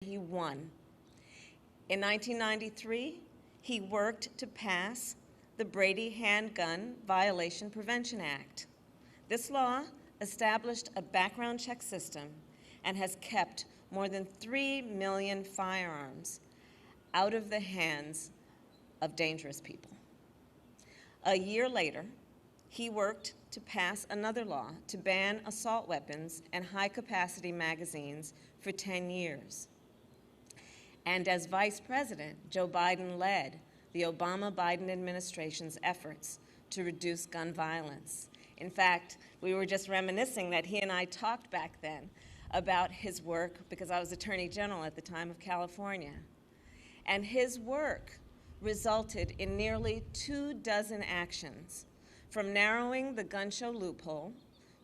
he won. In 1993, he worked to pass the Brady Handgun Violation Prevention Act. This law established a background check system and has kept more than 3 million firearms out of the hands of dangerous people. A year later, he worked to pass another law to ban assault weapons and high-capacity magazines for 10 years. And as Vice President, Joe Biden led the Obama-Biden administration's efforts to reduce gun violence. In fact, we were just reminiscing that he and I talked back then about his work because I was Attorney General at the time of California. And his work resulted in nearly 24 actions, from narrowing the gun show loophole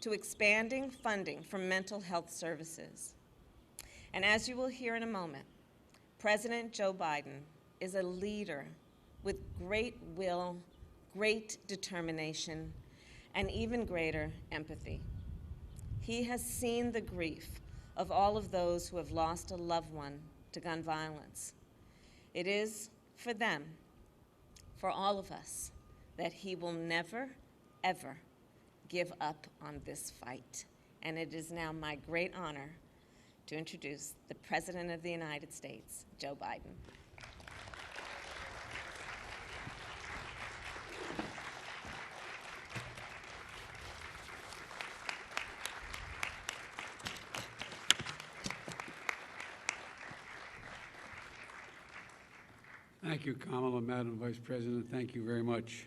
to expanding funding for mental health services. And as you will hear in a moment, President Joe Biden is a leader with great will, great determination, and even greater empathy. He has seen the grief of all of those who have lost a loved one to gun violence. It is for them, for all of us, that he will never, ever give up on this fight. And it is now my great honor to introduce the President of the United States, Joe Biden. Thank you, Kamala, Madam Vice President. Thank you very much.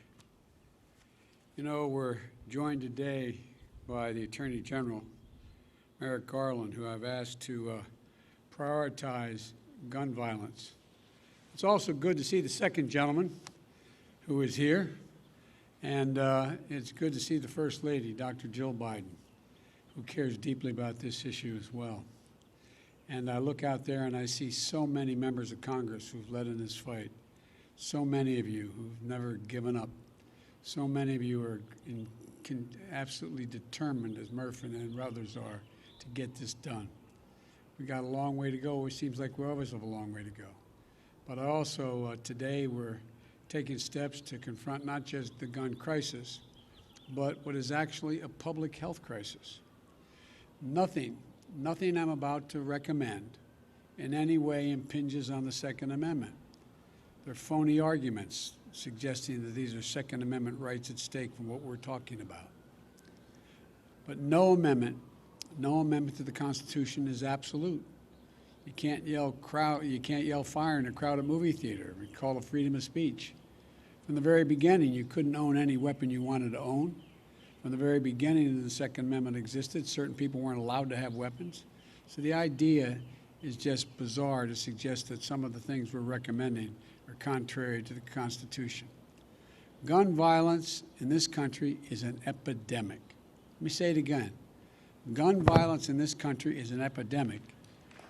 You know, we're joined today by the Attorney General, Merrick Garland, who I've asked to prioritize gun violence. It's also good to see the second gentleman who is here, and it's good to see the First Lady, Dr. Jill Biden, who cares deeply about this issue as well. And I look out there and I see so many members of Congress who've led in this fight, so many of you who've never given up, so many of you are absolutely determined, as Murphy and others are, to get this done. We got a long way to go. It seems like we always have a long way to go. But also today we're taking steps to confront not just the gun crisis, but what is actually a public health crisis. Nothing I'm about to recommend in any way impinges on the Second Amendment. They're phony arguments suggesting that these are Second Amendment rights at stake from what we're talking about. But no amendment to the Constitution is absolute. You can't yell fire in a crowded movie theater. We call it freedom of speech. From the very beginning, you couldn't own any weapon you wanted to own. From the very beginning the Second Amendment existed, certain people weren't allowed to have weapons. So the idea is just bizarre to suggest that some of the things we're recommending are contrary to the Constitution. Gun violence in this country is an epidemic. Let me say it again. Gun violence in this country is an epidemic,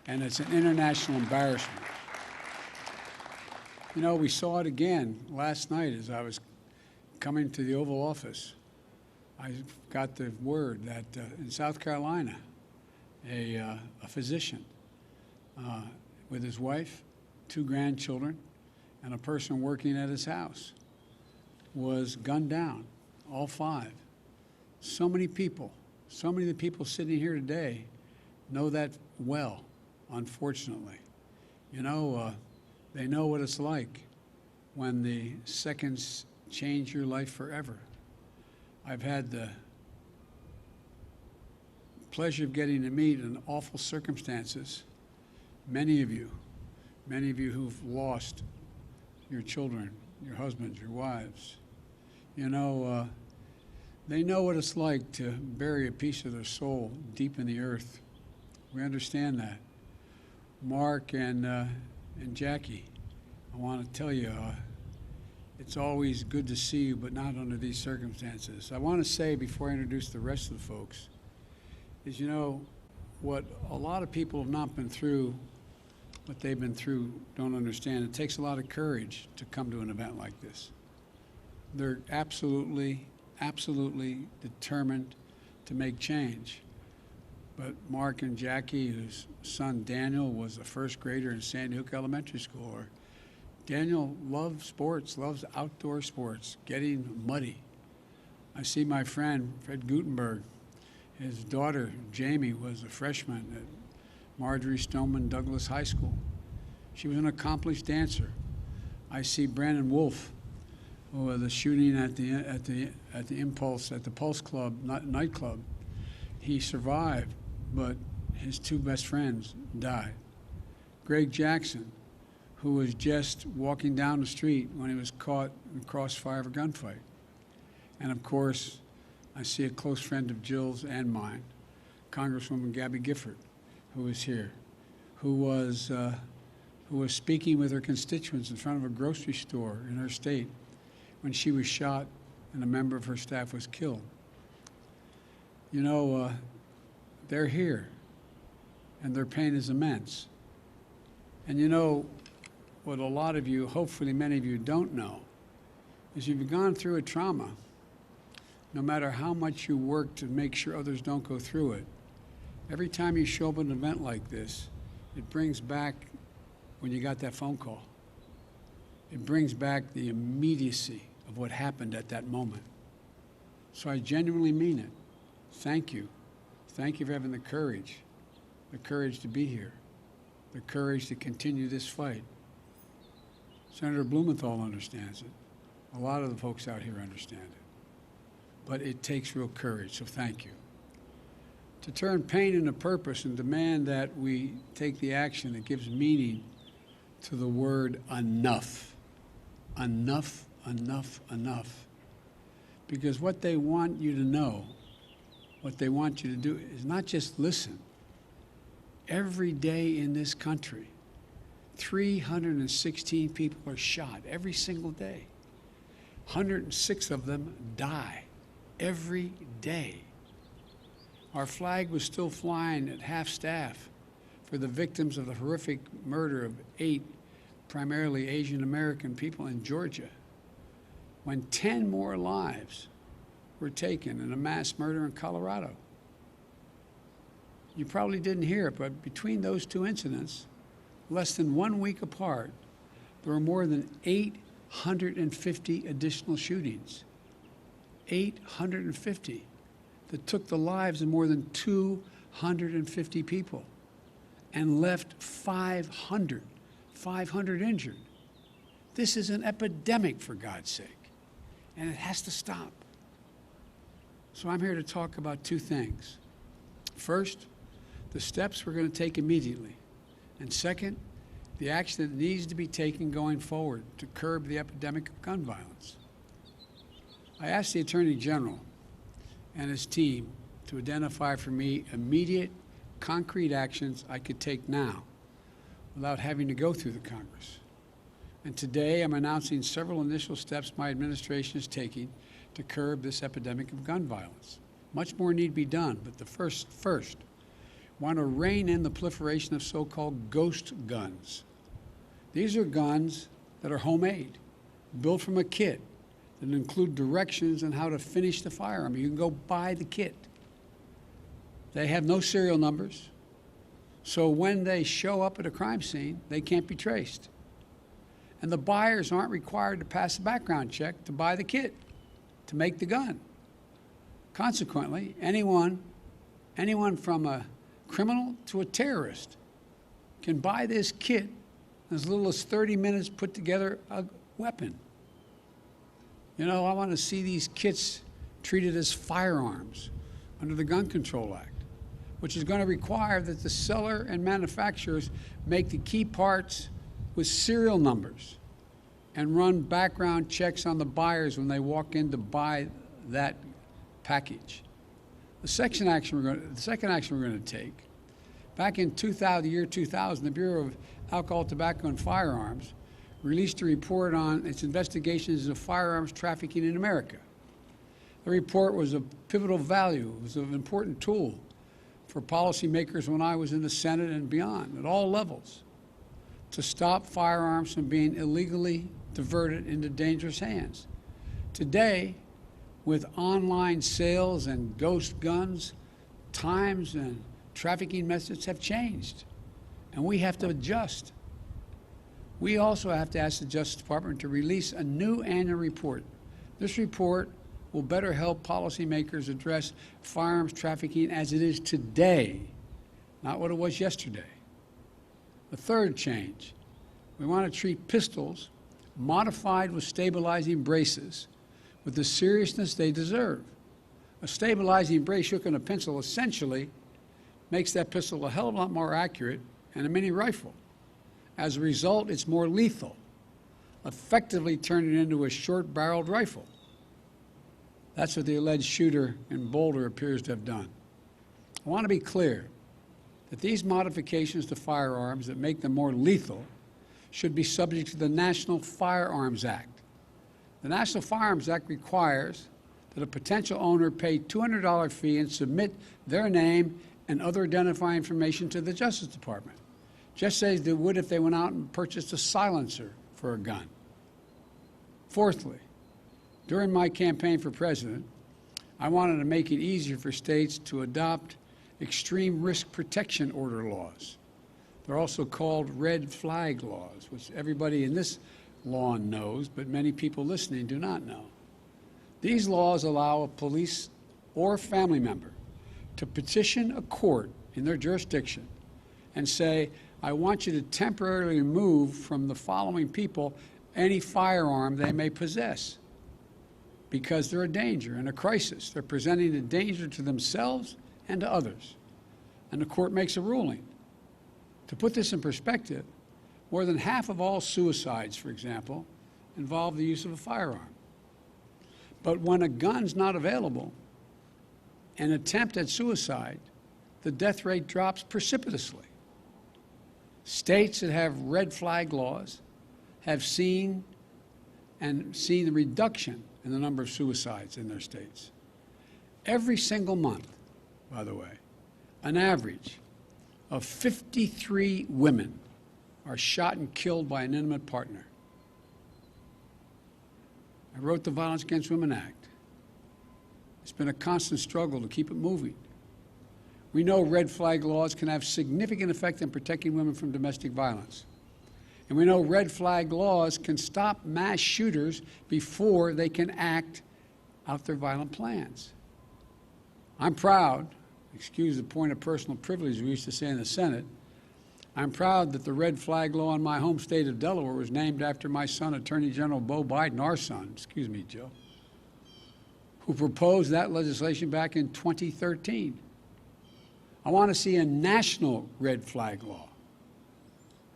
and it's an international embarrassment. You know, we saw it again last night as I was coming to the Oval Office. I got the word that in South Carolina, a physician with his wife, 2 grandchildren, and a person working at his house was gunned down, all 5. So many of the people sitting here today know that well, unfortunately. You know, they know what it's like when the seconds change your life forever. I've had the pleasure of getting to meet in awful circumstances many of you who've lost your children, your husbands, your wives. You know, they know what it's like to bury a piece of their soul deep in the earth. We understand that. Mark and Jackie, I want to tell you, it's always good to see you, but not under these circumstances. I want to say before I introduce the rest of the folks is, you know, what a lot of people have not been through, what they've been through, don't understand. It takes a lot of courage to come to an event like this. They're absolutely determined to make change. but Mark and Jackie, whose son Daniel was a first grader in Sandy Hook Elementary School. Or Daniel loves sports, loves outdoor sports, getting muddy. I see my friend, Fred Gutenberg. His daughter, Jamie, was a freshman at Marjorie Stoneman Douglas High School. She was an accomplished dancer. I see Brandon Wolf, who was the shooting at the Impulse, at the Pulse Club, nightclub. He survived, but his two best friends died. Greg Jackson, who was just walking down the street when he was caught in the crossfire of a gunfight. And of course, I see a close friend of Jill's and mine, Congresswoman Gabby Gifford, who is here, who was speaking with her constituents in front of a grocery store in her state when she was shot and a member of her staff was killed. You know, they're here, and their pain is immense. And you know, what a lot of you, hopefully many of you, don't know is you've gone through a trauma. No matter how much you work to make sure others don't go through it, every time you show up at an event like this, it brings back when you got that phone call. It brings back the immediacy of what happened at that moment. So I genuinely mean it. Thank you. Thank you for having the courage to be here, the courage to continue this fight. Senator Blumenthal understands it. A lot of the folks out here understand it. But it takes real courage, so thank you. To turn pain into purpose and demand that we take the action that gives meaning to the word enough. Enough, enough, enough. Because what they want you to know, what they want you to do is not just listen. Every day in this country, 316 people are shot every single day. 106 of them die every day. Our flag was still flying at half staff for the victims of the horrific murder of 8 primarily Asian American people in Georgia, when 10 more lives were taken in a mass murder in Colorado. You probably didn't hear it, but between those two incidents, less than 1 week apart, there were more than 850 additional shootings. 850 that took the lives of more than 250 people and left 500 injured. This is an epidemic, for God's sake, and it has to stop. So I'm here to talk about 2 things. First, the steps we're going to take immediately. And second, the action that needs to be taken going forward to curb the epidemic of gun violence. I asked the Attorney General and his team to identify for me immediate, concrete actions I could take now without having to go through the Congress. And today I'm announcing several initial steps my administration is taking to curb this epidemic of gun violence. Much more need be done, but the first, want to rein in the proliferation of so-called ghost guns. These are guns that are homemade, built from a kit, that include directions on how to finish the firearm. You can go buy the kit. They have no serial numbers, so when they show up at a crime scene, they can't be traced. And the buyers aren't required to pass a background check to buy the kit, to make the gun. Consequently, anyone from a criminal to a terrorist can buy this kit in as little as 30 minutes, put together a weapon. You know, I want to see these kits treated as firearms under the Gun Control Act, which is going to require that the seller and manufacturers make the key parts with serial numbers and run background checks on the buyers when they walk in to buy that package. The second action we're going to take, back in the year 2000, the Bureau of Alcohol, Tobacco, and Firearms released a report on its investigations of firearms trafficking in America. The report was of pivotal value. It was an important tool for policymakers when I was in the Senate and beyond, at all levels, to stop firearms from being illegally diverted into dangerous hands. Today, with online sales and ghost guns, times and trafficking methods have changed, and we have to adjust. We also have to ask the Justice Department to release a new annual report. This report will better help policymakers address firearms trafficking as it is today, not what it was yesterday. The third change, we want to treat pistols modified with stabilizing braces with the seriousness they deserve. A stabilizing brace hook on a pencil essentially makes that pistol a hell of a lot more accurate than a mini rifle. As a result, it's more lethal, effectively turning it into a short-barreled rifle. That's what the alleged shooter in Boulder appears to have done. I want to be clear that these modifications to firearms that make them more lethal should be subject to the National Firearms Act. The National Firearms Act requires that a potential owner pay a $200 fee and submit their name and other identifying information to the Justice Department, just as they would if they went out and purchased a silencer for a gun. Fourthly, during my campaign for president, I wanted to make it easier for states to adopt extreme risk protection order laws. They're also called red flag laws, which everybody in this lawn knows, but many people listening do not know. These laws allow a police or family member to petition a court in their jurisdiction and say, I want you to temporarily remove from the following people any firearm they may possess because they're a danger and a crisis. They're presenting a danger to themselves and to others. And the court makes a ruling. To put this in perspective, more than half of all suicides, for example, involve the use of a firearm. But when a gun's not available, an attempt at suicide, the death rate drops precipitously. States that have red flag laws have seen the reduction in the number of suicides in their states. Every single month, by the way, an average of 53 women are shot and killed by an intimate partner. I wrote the Violence Against Women Act. It's been a constant struggle to keep it moving. We know red flag laws can have significant effect in protecting women from domestic violence. And we know red flag laws can stop mass shooters before they can act out their violent plans. I'm proud, excuse the point of personal privilege we used to say in the Senate, I'm proud that the red flag law in my home state of Delaware was named after my son, Attorney General Beau Biden, our son, excuse me, Joe, who proposed that legislation back in 2013. I want to see a national red flag law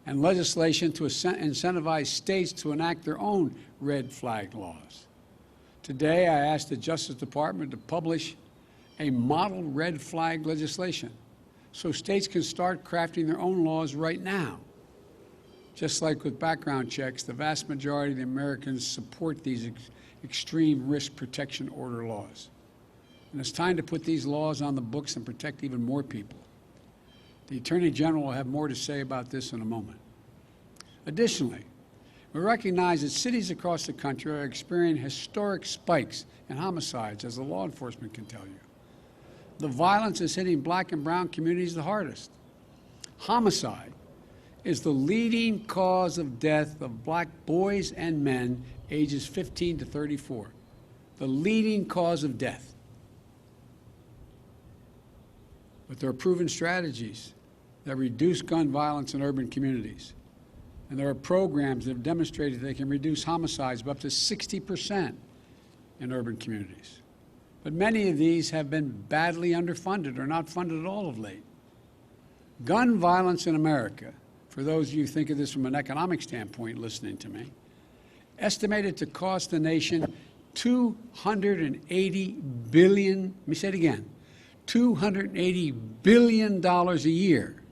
and legislation to incentivize states to enact their own red flag laws. Today, I asked the Justice Department to publish a model red flag legislation so states can start crafting their own laws right now. Just like with background checks, the vast majority of the Americans support these extreme risk protection order laws. And it's time to put these laws on the books and protect even more people. The Attorney General will have more to say about this in a moment. Additionally, we recognize that cities across the country are experiencing historic spikes in homicides, as the law enforcement can tell you. The violence is hitting black and brown communities the hardest. Homicide is the leading cause of death of black boys and men ages 15 to 34. The leading cause of death. But there are proven strategies that reduce gun violence in urban communities. And there are programs that have demonstrated they can reduce homicides by up to 60% in urban communities. But many of these have been badly underfunded or not funded at all of late. Gun violence in America, for those of you who think of this from an economic standpoint listening to me, estimated to cost the nation $280 billion, let me say it again, $280 billion a year.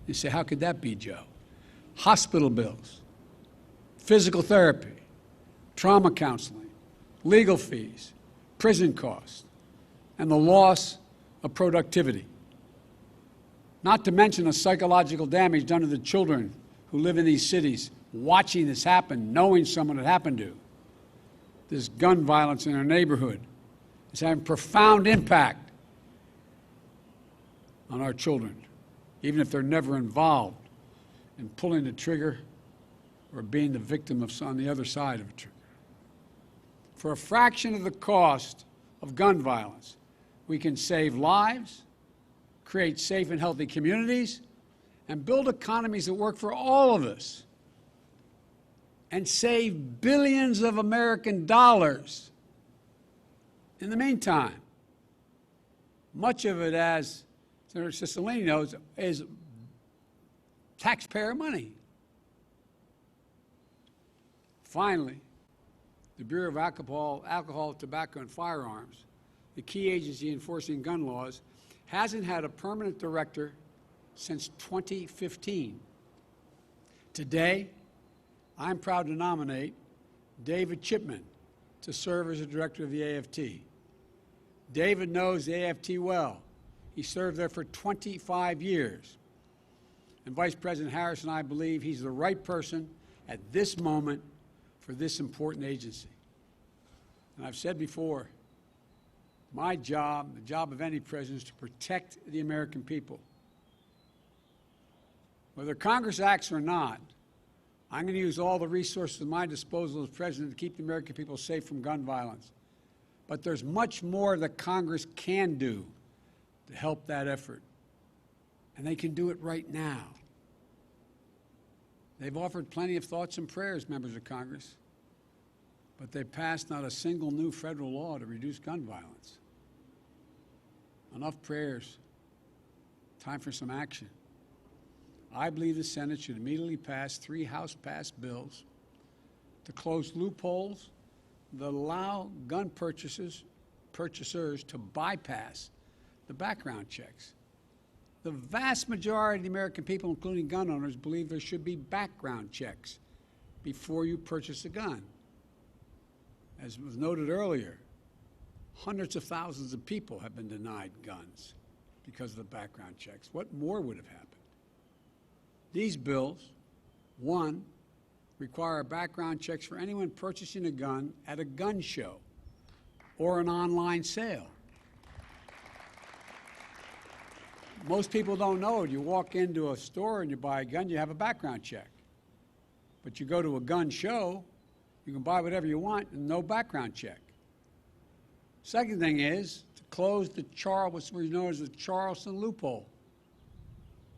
You say, how could that be, Joe? Hospital bills, physical therapy, trauma counseling, legal fees, prison costs, and the loss of productivity. Not to mention the psychological damage done to the children who live in these cities, watching this happen, knowing someone it happened to. This gun violence in our neighborhood is having profound impact on our children, even if they're never involved in pulling the trigger or being the victim of on the other side of a trigger. For a fraction of the cost of gun violence, we can save lives, create safe and healthy communities, and build economies that work for all of us, and save billions of American dollars. In the meantime, much of it, as Senator Cicilline knows, is taxpayer money. Finally, the Bureau of Alcohol, Tobacco, and Firearms, the key agency enforcing gun laws, hasn't had a permanent director since 2015. Today, I'm proud to nominate David Chipman to serve as the director of the AFT. David knows the AFT well. He served there for 25 years. And Vice President Harris and I believe he's the right person at this moment for this important agency. And I've said before, my job, the job of any president, is to protect the American people. Whether Congress acts or not, I'm going to use all the resources at my disposal as president to keep the American people safe from gun violence. But there's much more that Congress can do to help that effort. And they can do it right now. They've offered plenty of thoughts and prayers, members of Congress, but they've passed not a single new federal law to reduce gun violence. Enough prayers. Time for some action. I believe the Senate should immediately pass 3 House-passed bills to close loopholes that allow gun purchasers to bypass the background checks. The vast majority of the American people, including gun owners, believe there should be background checks before you purchase a gun. As was noted earlier, hundreds of thousands of people have been denied guns because of the background checks. What more would have happened? These bills, one, require background checks for anyone purchasing a gun at a gun show or an online sale. Most people don't know it. You walk into a store and you buy a gun, you have a background check. But you go to a gun show, you can buy whatever you want and no background check. Second thing is to close what's known as the Charleston loophole.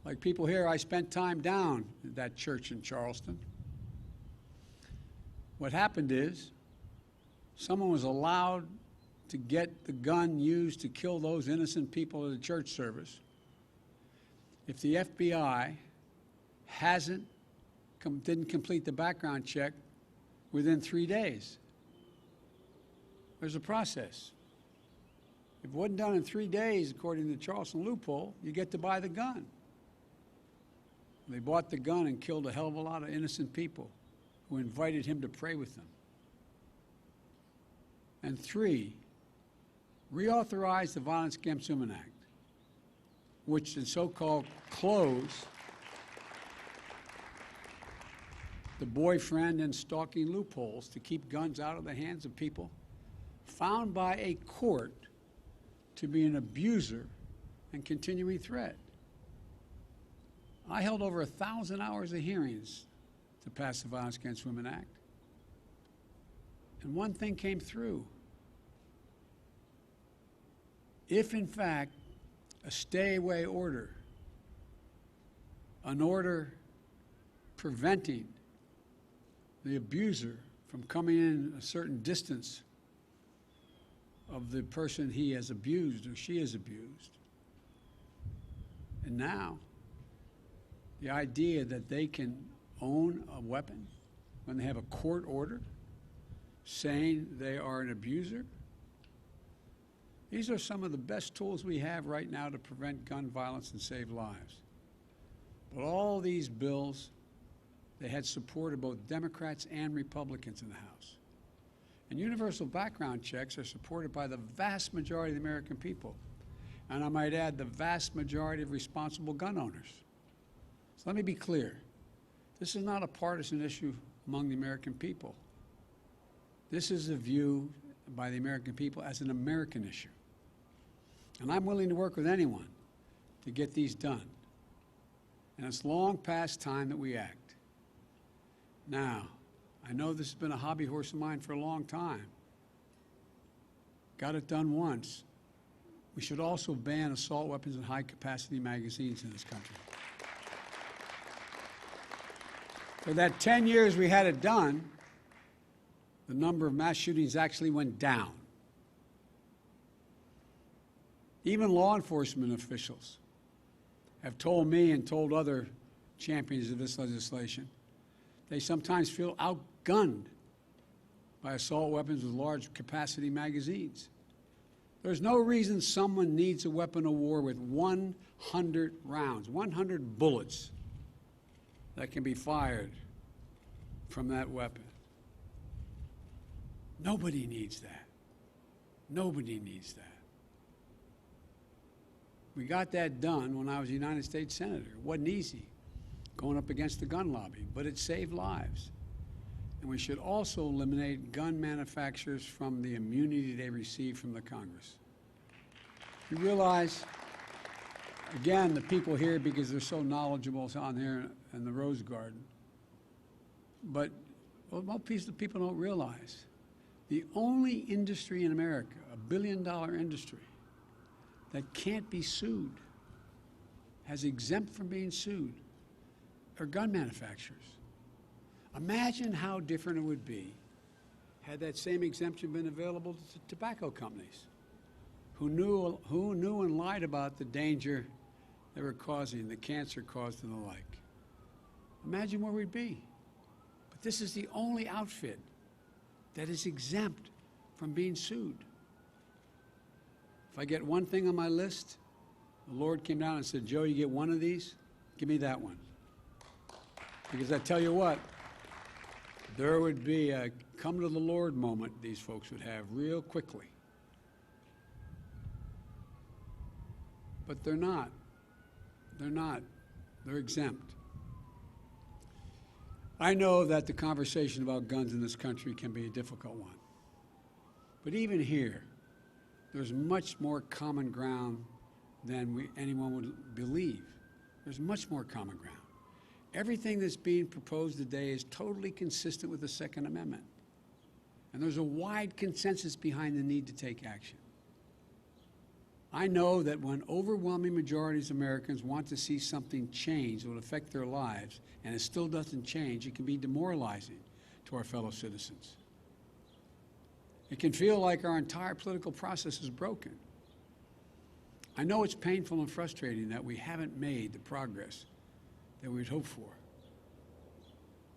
Like people here, I spent time down at that church in Charleston. What happened is someone was allowed to get the gun used to kill those innocent people at a church service if the FBI didn't complete the background check within 3 days. There's a process. If it wasn't done in 3 days, according to the Charleston loophole, you get to buy the gun. They bought the gun and killed a hell of a lot of innocent people who invited him to pray with them. And 3, reauthorize the Violence Against Women Act, which is so-called close the boyfriend and stalking loopholes to keep guns out of the hands of people found by a court to be an abuser and continuing threat. I held over 1,000 hours of hearings to pass the Violence Against Women Act. And one thing came through. If, in fact, a stay-away order, an order preventing the abuser from coming in a certain distance of the person he has abused or she has abused, and now the idea that they can own a weapon when they have a court order saying they are an abuser. These are some of the best tools we have right now to prevent gun violence and save lives. But all these bills, they had support of both Democrats and Republicans in the House. And universal background checks are supported by the vast majority of the American people. And I might add, the vast majority of responsible gun owners. So let me be clear. This is not a partisan issue among the American people. This is a view by the American people as an American issue. And I'm willing to work with anyone to get these done. And it's long past time that we act. Now, I know this has been a hobby horse of mine for a long time. Got it done once. We should also ban assault weapons and high-capacity magazines in this country. For that 10 years we had it done, the number of mass shootings actually went down. Even law enforcement officials have told me and told other champions of this legislation they sometimes feel outgunned by assault weapons with large capacity magazines. There's no reason someone needs a weapon of war with 100 rounds, 100 bullets that can be fired from that weapon. Nobody needs that. Nobody needs that. We got that done when I was a United States Senator. It wasn't easy going up against the gun lobby, but it saved lives. And we should also eliminate gun manufacturers from the immunity they receive from the Congress. You realize, again, the people here, because they're so knowledgeable on here in the Rose Garden, but what most people don't realize, the only industry in America, a billion-dollar industry, that can't be sued, has exempt from being sued, are gun manufacturers. Imagine how different it would be had that same exemption been available to tobacco companies who knew and lied about the danger they were causing, the cancer caused and the like. Imagine where we'd be. But this is the only outfit that is exempt from being sued. If I get one thing on my list, the Lord came down and said, Joe, you get one of these, give me that one. Because I tell you what, there would be a come to the Lord moment these folks would have real quickly. But they're not. They're not. They're exempt. I know that the conversation about guns in this country can be a difficult one. But even here, there's much more common ground than anyone would believe. There's much more common ground. Everything that's being proposed today is totally consistent with the Second Amendment. And there's a wide consensus behind the need to take action. I know that when overwhelming majorities of Americans want to see something change that will affect their lives, and it still doesn't change, it can be demoralizing to our fellow citizens. It can feel like our entire political process is broken. I know it's painful and frustrating that we haven't made the progress that we'd hoped for.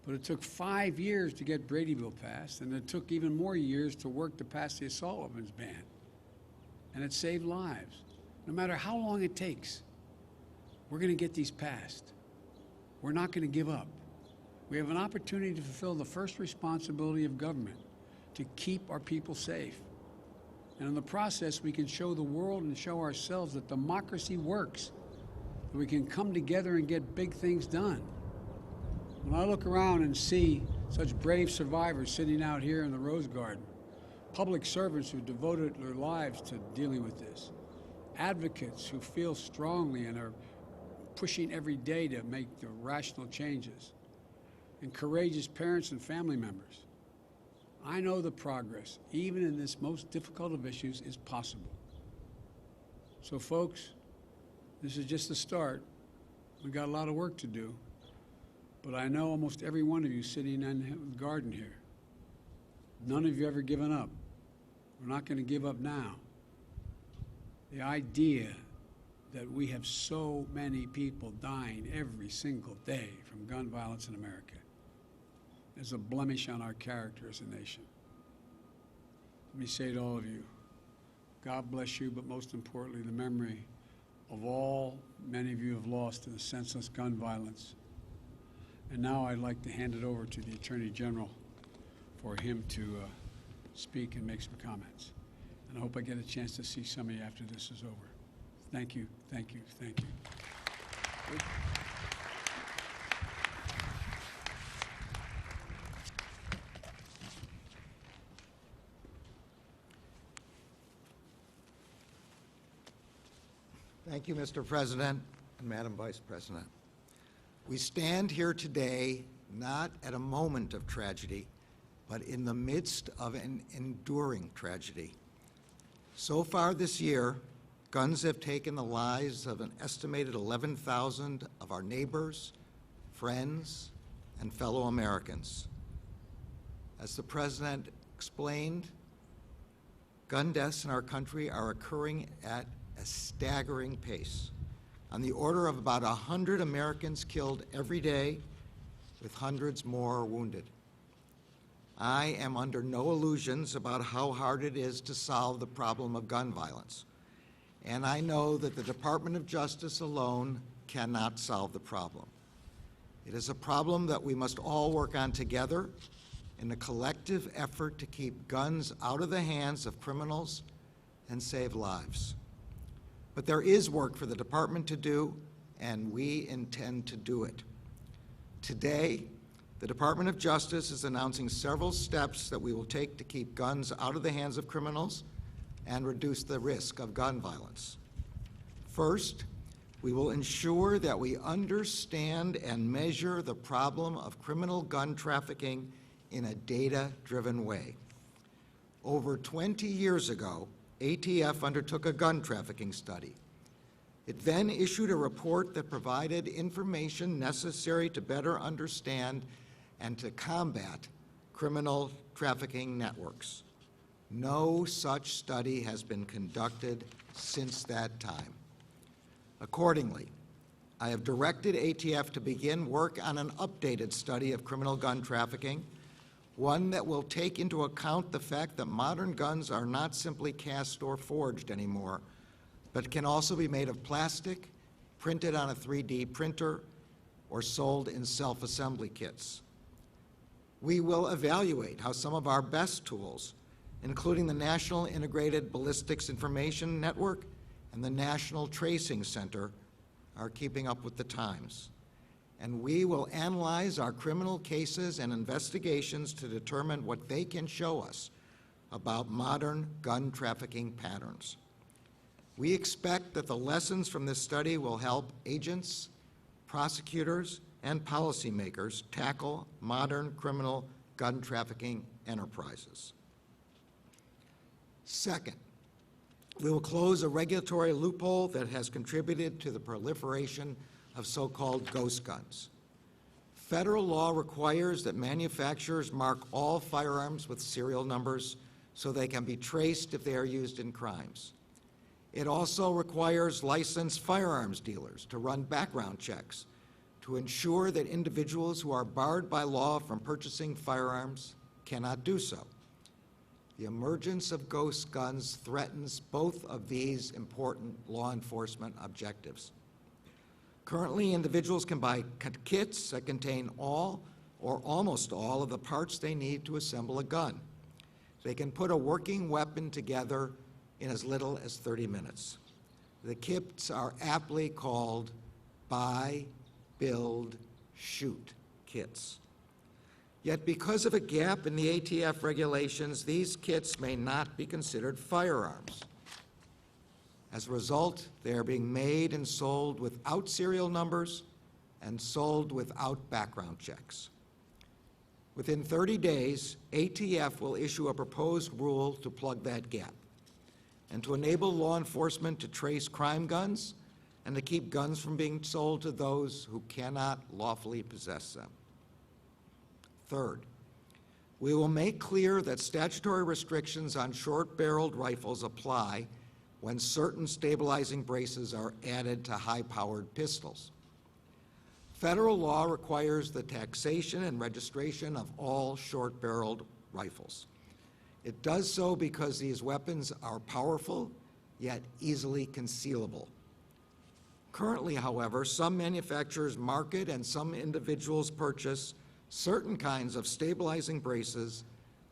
But it took 5 years to get Brady Bill passed, and it took even more years to work to pass the assault weapons ban. And it saved lives. No matter how long it takes, we're going to get these passed. We're not going to give up. We have an opportunity to fulfill the first responsibility of government, to keep our people safe. And in the process, we can show the world and show ourselves that democracy works, that we can come together and get big things done. When I look around and see such brave survivors sitting out here in the Rose Garden, public servants who devoted their lives to dealing with this, advocates who feel strongly and are pushing every day to make the rational changes, and courageous parents and family members, I know the progress, even in this most difficult of issues, is possible. So folks, this is just the start. We've got a lot of work to do, but I know almost every one of you sitting in the garden here, none of you ever given up. We're not going to give up now. The idea that we have so many people dying every single day from gun violence in America is a blemish on our character as a nation. Let me say to all of you, God bless you, but most importantly, the memory of all many of you have lost in the senseless gun violence. And now I'd like to hand it over to the Attorney General for him to speak and make some comments. And I hope I get a chance to see some of you after this is over. Thank you, thank you, thank you. Thank you, Mr. President and Madam Vice President. We stand here today not at a moment of tragedy, but in the midst of an enduring tragedy. So far this year, guns have taken the lives of an estimated 11,000 of our neighbors, friends, and fellow Americans. As the President explained, gun deaths in our country are occurring at a staggering pace, on the order of about 100 Americans killed every day, with hundreds more wounded. I am under no illusions about how hard it is to solve the problem of gun violence, and I know that the Department of Justice alone cannot solve the problem. It is a problem that we must all work on together in a collective effort to keep guns out of the hands of criminals and save lives. But there is work for the department to do, and we intend to do it. Today, the Department of Justice is announcing several steps that we will take to keep guns out of the hands of criminals and reduce the risk of gun violence. First, we will ensure that we understand and measure the problem of criminal gun trafficking in a data-driven way. Over 20 years ago, ATF undertook a gun trafficking study. It then issued a report that provided information necessary to better understand and to combat criminal trafficking networks. No such study has been conducted since that time. Accordingly, I have directed ATF to begin work on an updated study of criminal gun trafficking, one that will take into account the fact that modern guns are not simply cast or forged anymore, but can also be made of plastic, printed on a 3D printer, or sold in self-assembly kits. We will evaluate how some of our best tools, including the National Integrated Ballistics Information Network and the National Tracing Center, are keeping up with the times. And we will analyze our criminal cases and investigations to determine what they can show us about modern gun trafficking patterns. We expect that the lessons from this study will help agents, prosecutors, and policymakers tackle modern criminal gun trafficking enterprises. Second, we will close a regulatory loophole that has contributed to the proliferation of so-called ghost guns. Federal law requires that manufacturers mark all firearms with serial numbers so they can be traced if they are used in crimes. It also requires licensed firearms dealers to run background checks to ensure that individuals who are barred by law from purchasing firearms cannot do so. The emergence of ghost guns threatens both of these important law enforcement objectives. Currently, individuals can buy kits that contain all or almost all of the parts they need to assemble a gun. They can put a working weapon together in as little as 30 minutes. The kits are aptly called buy, build, shoot kits. Yet because of a gap in the ATF regulations, these kits may not be considered firearms. As a result, they are being made and sold without serial numbers and sold without background checks. Within 30 days, ATF will issue a proposed rule to plug that gap and to enable law enforcement to trace crime guns and to keep guns from being sold to those who cannot lawfully possess them. Third, we will make clear that statutory restrictions on short-barreled rifles apply when certain stabilizing braces are added to high-powered pistols. Federal law requires the taxation and registration of all short-barreled rifles. It does so because these weapons are powerful, yet easily concealable. Currently, however, some manufacturers market and some individuals purchase certain kinds of stabilizing braces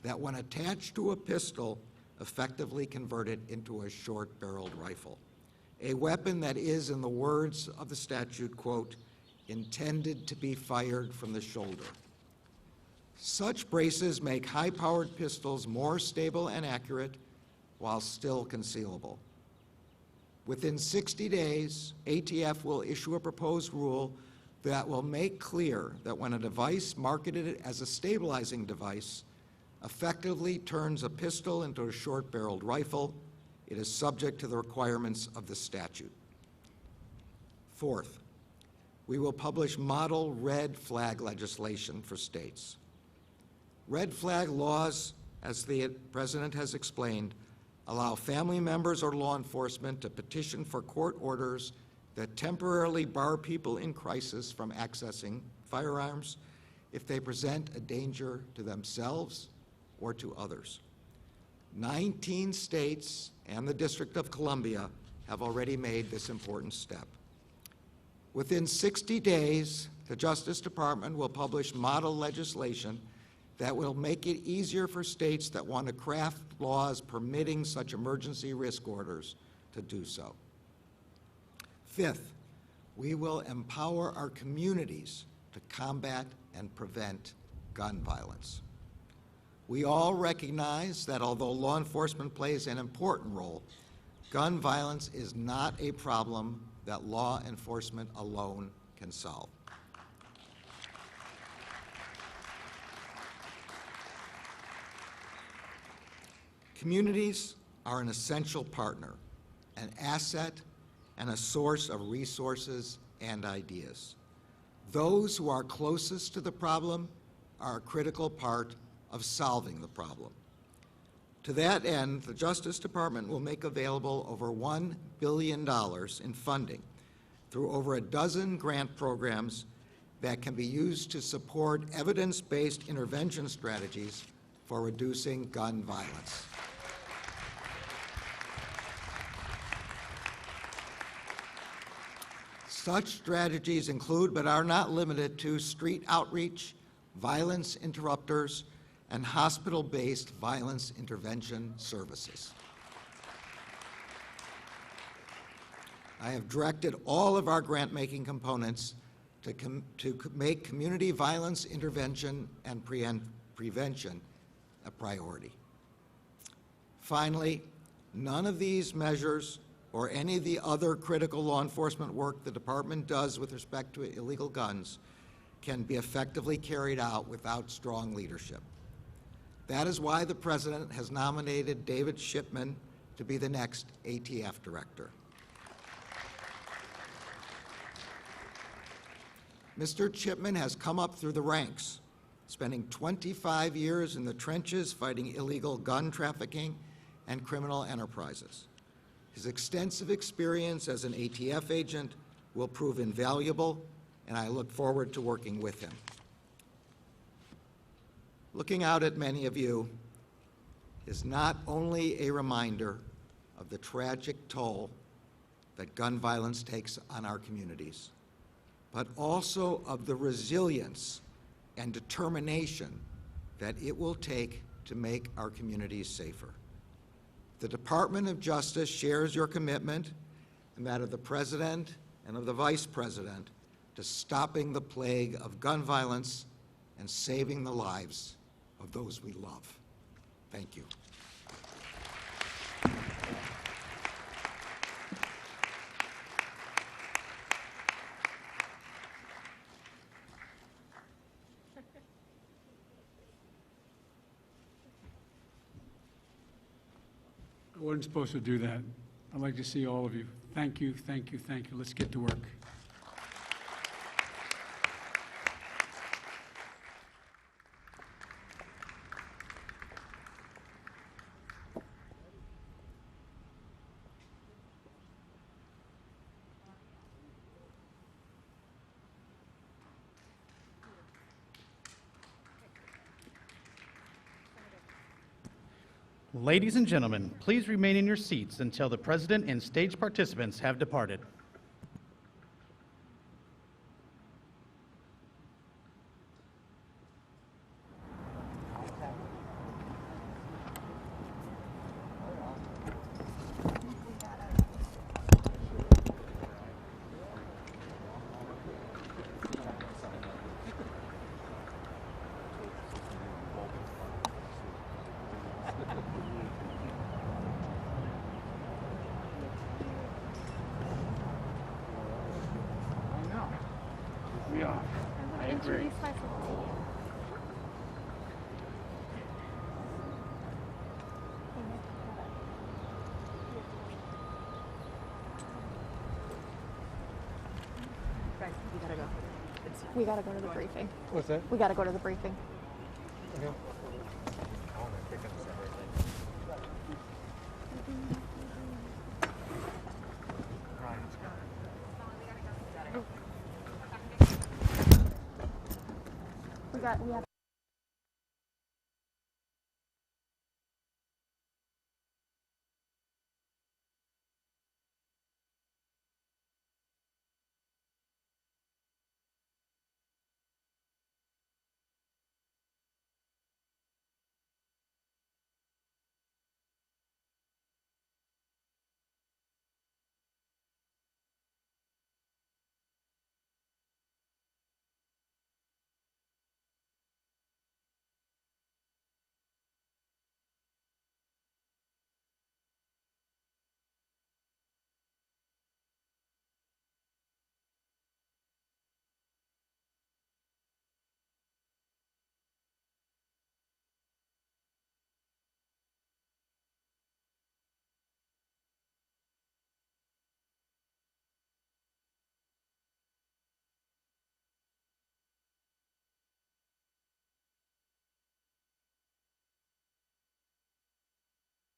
that, when attached to a pistol, effectively convert it into a short-barreled rifle, a weapon that is, in the words of the statute, quote, intended to be fired from the shoulder. Such braces make high-powered pistols more stable and accurate while still concealable. Within 60 days, ATF will issue a proposed rule that will make clear that when a device marketed as a stabilizing device effectively turns a pistol into a short-barreled rifle, it is subject to the requirements of the statute. Fourth, we will publish model red flag legislation for states. Red flag laws, as the President has explained, allow family members or law enforcement to petition for court orders that temporarily bar people in crisis from accessing firearms if they present a danger to themselves or to others. 19 states and the District of Columbia have already made this important step. Within 60 days, the Justice Department will publish model legislation that will make it easier for states that want to craft laws permitting such emergency risk orders to do so. Fifth, we will empower our communities to combat and prevent gun violence. We all recognize that although law enforcement plays an important role, gun violence is not a problem that law enforcement alone can solve. Communities are an essential partner, an asset, and a source of resources and ideas. Those who are closest to the problem are a critical part of solving the problem. To that end, the Justice Department will make available over $1 billion in funding through over a dozen grant programs that can be used to support evidence-based intervention strategies for reducing gun violence. Such strategies include, but are not limited to, street outreach, violence interrupters, and hospital-based violence intervention services. I have directed all of our grant-making components to make community violence intervention and prevention a priority. Finally, none of these measures or any of the other critical law enforcement work the Department does with respect to illegal guns can be effectively carried out without strong leadership. That is why the President has nominated David Chipman to be the next ATF director. Mr. Chipman has come up through the ranks, spending 25 years in the trenches fighting illegal gun trafficking and criminal enterprises. His extensive experience as an ATF agent will prove invaluable, and I look forward to working with him. Looking out at many of you is not only a reminder of the tragic toll that gun violence takes on our communities, but also of the resilience and determination that it will take to make our communities safer. The Department of Justice shares your commitment and that of the President and of the Vice President to stopping the plague of gun violence and saving the lives of those we love. Thank you. I wasn't supposed to do that. I'd like to see all of you. Thank you, thank you, thank you. Let's get to work. Ladies and gentlemen, please remain in your seats until the President and stage participants have departed. great. Introduce myself to you. We gotta go to the briefing. What's that? We gotta go to the briefing. Okay. We have